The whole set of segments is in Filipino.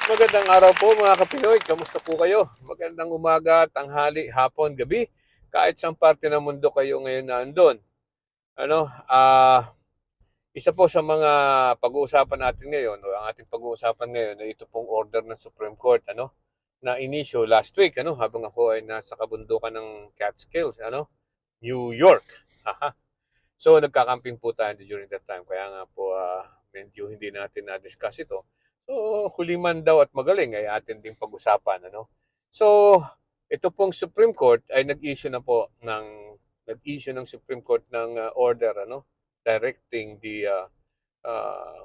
Magandang araw po mga Kapinoy. Kamusta po kayo? Magandang umaga, tanghali, hapon, gabi. Kahit saan parte ng mundo kayo ngayon na andun. Ano, isa po sa mga pag-uusapan natin ngayon, o ang ating pag-uusapan ngayon ay ito pong order ng Supreme Court, na inisyo last week, habang ako ay nasa kabundukan ng Catskills, New York. Haha. So, nagkakamping po tayo during that time. Kaya nga po, medyo hindi natin na-discuss ito. So, huli man daw at magaling ay atin ding pag-usapan. So, ito pong Supreme Court ay nag-issue ng Supreme Court ng order, directing the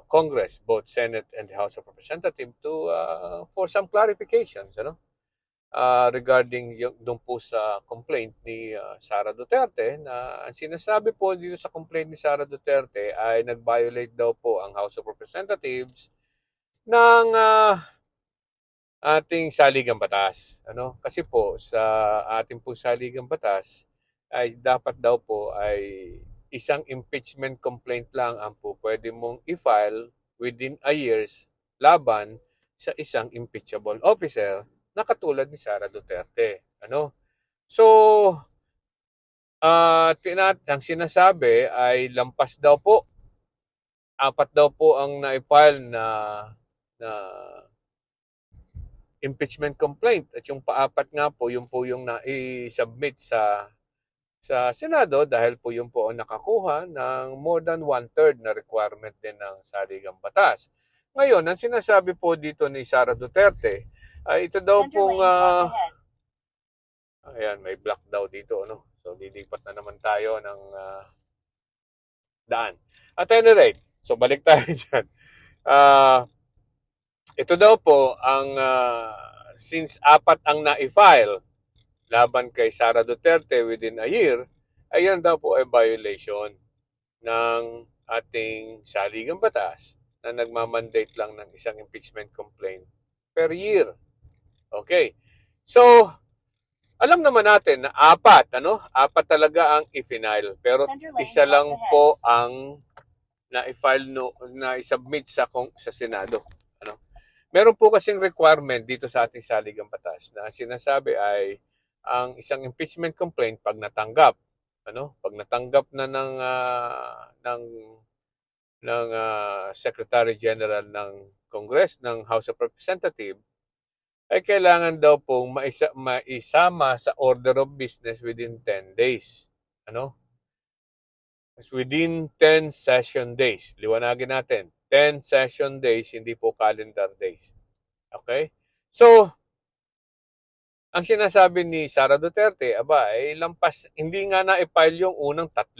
Congress, both Senate and the House of Representatives, to for some clarifications, regarding yung doon po sa complaint ni Sara Duterte, na ang sinasabi po dito sa complaint ni Sara Duterte ay nag-violate daw po ang House of Representatives ng ating saligang batas. Kasi po sa ating po saligang batas ay dapat daw po ay isang impeachment complaint lang ang po pwede mong i-file within a years laban sa isang impeachable officer na katulad ni Sara Duterte. So, ang sinasabi ay lampas daw po, 4 daw po ang na-file na impeachment complaint, at yung paapat nga po, yung po yung na-submit sa Senado dahil po yung po ang nakakuha ng more than 1/3 na requirement din ng saligang batas. Ngayon, ang sinasabi po dito ni Sara Duterte ay ito daw pong ayan, may block daw dito, So, lilipat na naman tayo ng daan. At any rate, so balik tayo dyan. Ito daw po ang since 4 ang na-file laban kay Sara Duterte within a year, ayan daw po ay violation ng ating saligang batas na nagmamandate lang ng isang impeachment complaint per year. Okay. So, alam naman natin na 4 talaga ang i-file. Pero isa lang po ang na-file na-submit sa Senado. Meron po kasing requirement dito sa ating saligang batas na sinasabi ay ang isang impeachment complaint pag natanggap, pag natanggap na ng Secretary General ng Congress, ng House of Representatives, ay kailangan daw pong maisama sa order of business within 10 days. Within 10 session days. Liwanagin natin, 10 session days, hindi po calendar days. Okay? So, ang sinasabi ni Sara Duterte, ay lampas, hindi nga na-file yung unang 3.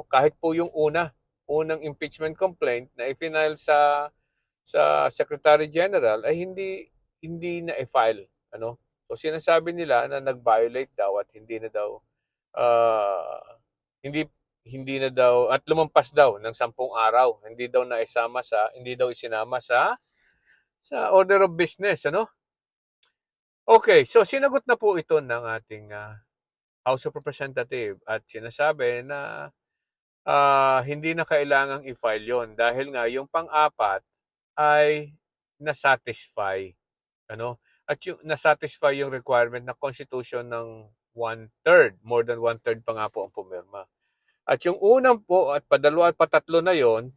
Kahit po yung unang impeachment complaint na i-file sa Secretary General ay hindi na-file. So sinasabi nila na nag-violate daw at hindi na daw hindi na daw at lumampas daw ng 10 araw. Hindi daw isinama sa order of business, Okay, so sinagot na po ito ng ating House of Representatives at sinasabi na hindi na kailangang i-file yon dahil nga yung pang-4 ay nasatisfy. At yung nasatisfy yung requirement ng Constitution ng 1/3, more than 1/3 pa nga po ang pumirma. At yung unang po at padalawa at patatlo na yon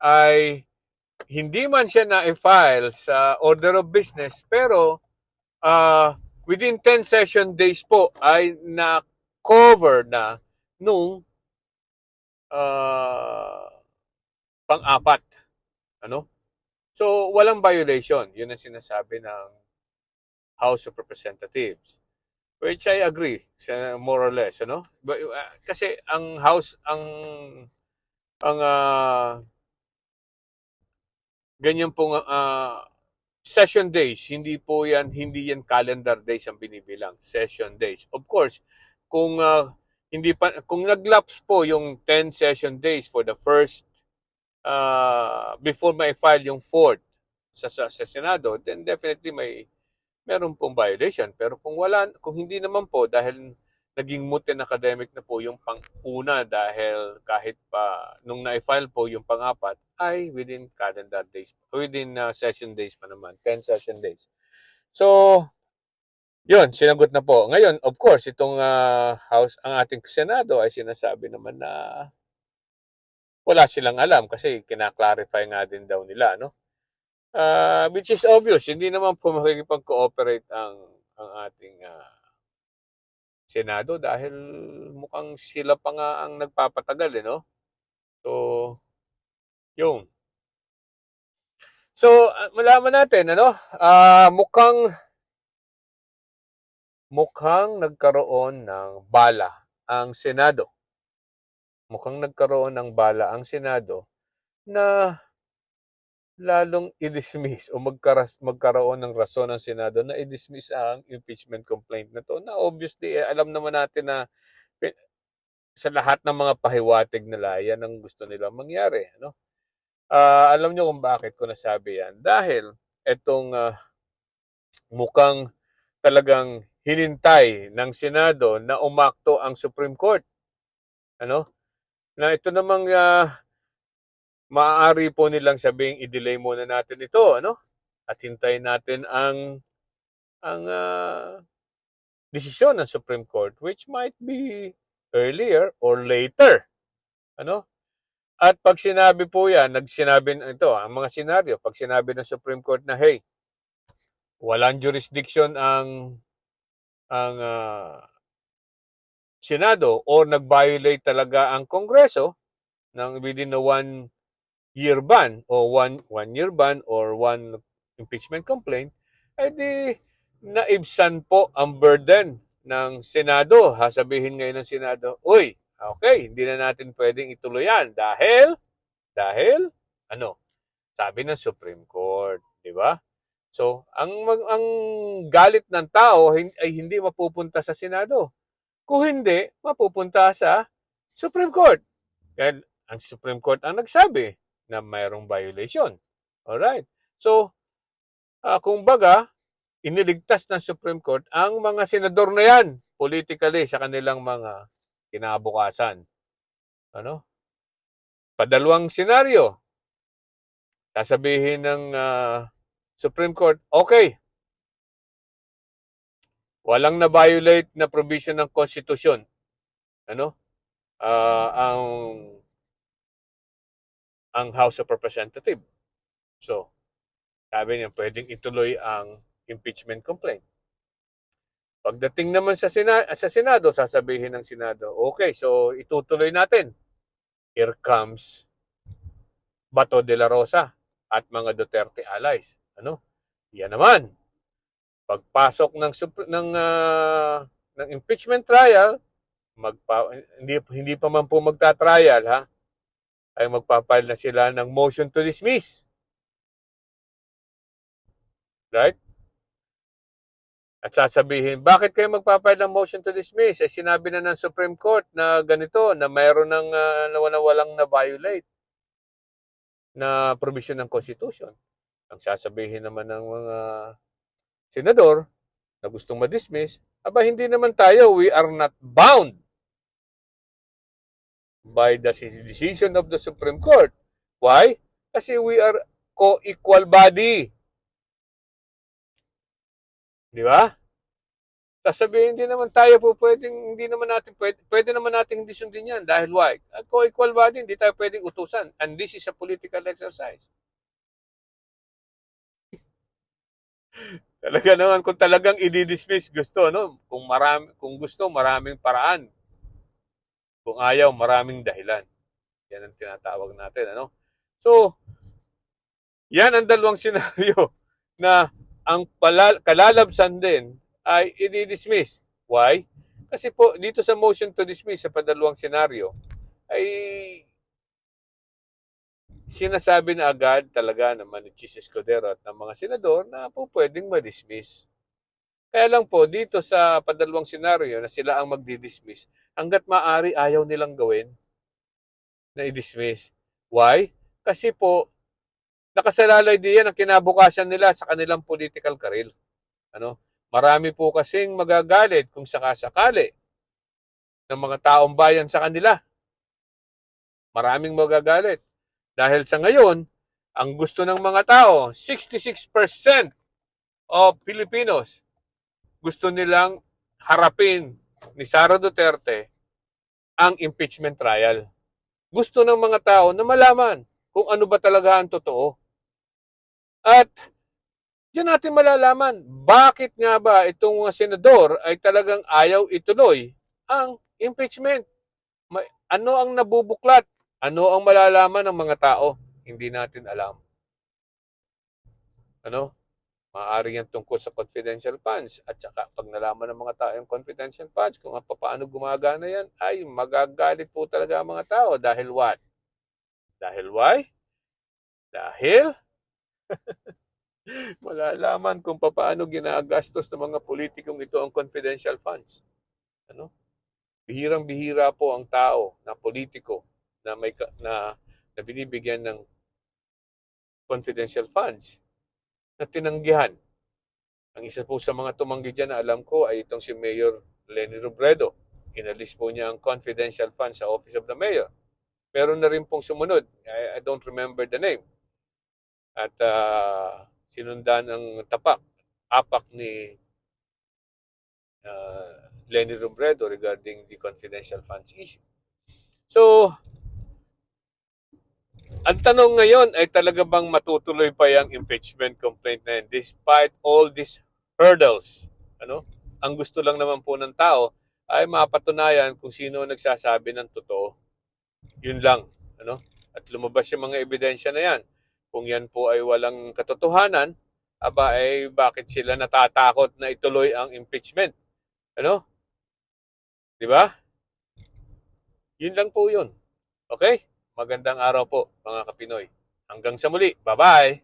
ay hindi man siya na-file sa order of business pero within 10 session days po ay na-cover na nung pang-4. So, walang violation. Yun ang sinasabi ng House of Representatives. Which I agree, more or less, Kasi ang House, ang ganyan pong session days, hindi yan calendar days ang binibilang, session days. Of course, kung nag-lapse po yung 10 session days for the first before may file yung 4th sa Senado, then definitely meron pong violation. Pero kung hindi naman po dahil naging moot and academic na po yung pang-una dahil kahit pa nung na-file po yung pang-apat ay within calendar days, within session days pa naman, 10 session days. So, yun, sinagot na po. Ngayon, of course, itong House, ang ating Senado ay sinasabi naman na wala silang alam kasi kinaklarify nga din daw nila, no? Which is obvious, hindi naman po makikipag-cooperate ang ating Senado dahil mukhang sila pa nga ang nagpapatagal, no? So, yung. So, malaman natin, ano? Mukhang nagkaroon ng bala ang Senado. Mukhang nagkaroon ng bala ang Senado na lalong i-dismiss o magkaroon ng rason ng Senado na i-dismiss ang impeachment complaint na to. Na obviously, alam naman natin na sa lahat ng mga pahiwatig nila, yan ang gusto nila mangyari. No? Alam nyo kung bakit ko nasabi yan. Dahil itong mukhang talagang hinintay ng Senado na umakto ang Supreme Court. Ano? Na ito namang maaari po nilang sabing i-delay muna natin ito, ano? At hintayin natin ang desisyon ng Supreme Court, which might be earlier or later. Ano? At pag sinabi po yan, nagsinabi ito, ang mga senaryo, pag sinabi ng Supreme Court na, hey, walang jurisdiction ang Senado or nag-violate talaga ang Kongreso ng within the 1-year ban o one year ban or one impeachment complaint, ay di naibsan po ang burden ng Senado. Sabihin ngayon ng Senado, uy, okay, hindi na natin pwedeng ituloy yan dahil ano? Sabi ng Supreme Court, di ba? So, ang galit ng tao ay hindi mapupunta sa Senado. Kung hindi, mapupunta sa Supreme Court. Kaya ang Supreme Court ang nagsabi na mayroong violation. Alright. So, kung baga, iniligtas ng Supreme Court ang mga senador na yan politically sa kanilang mga kinabukasan. Ano? Padalawang senaryo. Sasabihin ng Supreme Court, okay, walang na-violate na provision ng Constitution. Ano? Ang House of Representatives. So, sabi niya, pwedeng ituloy ang impeachment complaint. Pagdating naman sa Senado, sasabihin ng Senado, okay, so itutuloy natin. Here comes Bato de la Rosa at mga Duterte allies. Ano? Yan naman. Pagpasok ng impeachment trial, hindi pa man po magta-trial, ha? Ay magpapile na sila ng motion to dismiss. Right? At sasabihin, bakit kayo magpapile ng motion to dismiss? Eh, sinabi na ng Supreme Court na ganito, na mayroon ng walang na-violate na provision ng Constitution. Ang sasabihin naman ng mga senador na gustong ma-dismiss, aba hindi naman tayo, we are not bound by the decision of the Supreme Court. Why? Kasi we are co-equal body. Di ba? Sasabihin, hindi naman tayo po pwedeng, hindi naman natin, pwede naman natin hindi sundin yan. Dahil why? Co-equal body, hindi tayo pwedeng utusan. And this is a political exercise. Talaga naman, kung talagang i-dismiss gusto, no? Kung gusto, maraming paraan. Kung ayaw, maraming dahilan. Yan ang tinatawag natin, ano? So, yan ang dalawang senaryo na ang kalalabsan din ay i-dismiss. Why? Kasi po, dito sa motion to dismiss sa padalawang senaryo, ay sinasabi na agad talaga naman ni Chis Escudero at ng mga senador na po pwedeng ma-dismiss. Kaya lang po, dito sa padalawang senaryo na sila ang magdi-dismiss, hanggat maaari ayaw nilang gawin na i-dismiss. Why? Kasi po, nakasalalay diyan ang kinabukasan nila sa kanilang political career. Ano? Marami po kasing magagalit kung sakasakali ng mga taong bayan sa kanila. Maraming magagalit. Dahil sa ngayon, ang gusto ng mga tao, 66% of Filipinos, gusto nilang harapin ni Sara Duterte ang impeachment trial. Gusto ng mga tao na malaman kung ano ba talaga ang totoo. At diyan natin malalaman bakit nga ba itong mga senador ay talagang ayaw ituloy ang impeachment. Ano ang nabubuklat? Ano ang malalaman ng mga tao? Hindi natin alam. Ano? Maaari yan tungkol sa confidential funds. At saka pag nalaman ng mga tao yung confidential funds, kung paano gumagana yan, ay magagalit po talaga ang mga tao. Dahil what? Dahil why? Dahil malalaman kung paano ginagastos ng mga politikong ito ang confidential funds. Ano? Bihirang-bihira po ang tao na politiko na na binibigyan ng confidential funds na tinanggihan. Ang isa po sa mga tumanggi dyan na alam ko ay itong si Mayor Leni Robredo. Inalis po niya ang confidential funds sa Office of the Mayor. Meron na rin pong sumunod. I don't remember the name. At sinundan ang apak ni Leni Robredo regarding the confidential funds issue. So, ang tanong ngayon ay talaga bang matutuloy pa yung impeachment complaint na yan despite all these hurdles? Ano? Ang gusto lang naman po ng tao ay mapatunayan kung sino nagsasabi ng totoo. Yun lang. Ano? At lumabas yung mga ebidensya na yan. Kung yan po ay walang katotohanan, aba ay bakit sila natatakot na ituloy ang impeachment? Ano? Di ba? Yun lang po yun. Okay? Magandang araw po mga Kapinoy. Hanggang sa muli. Bye-bye!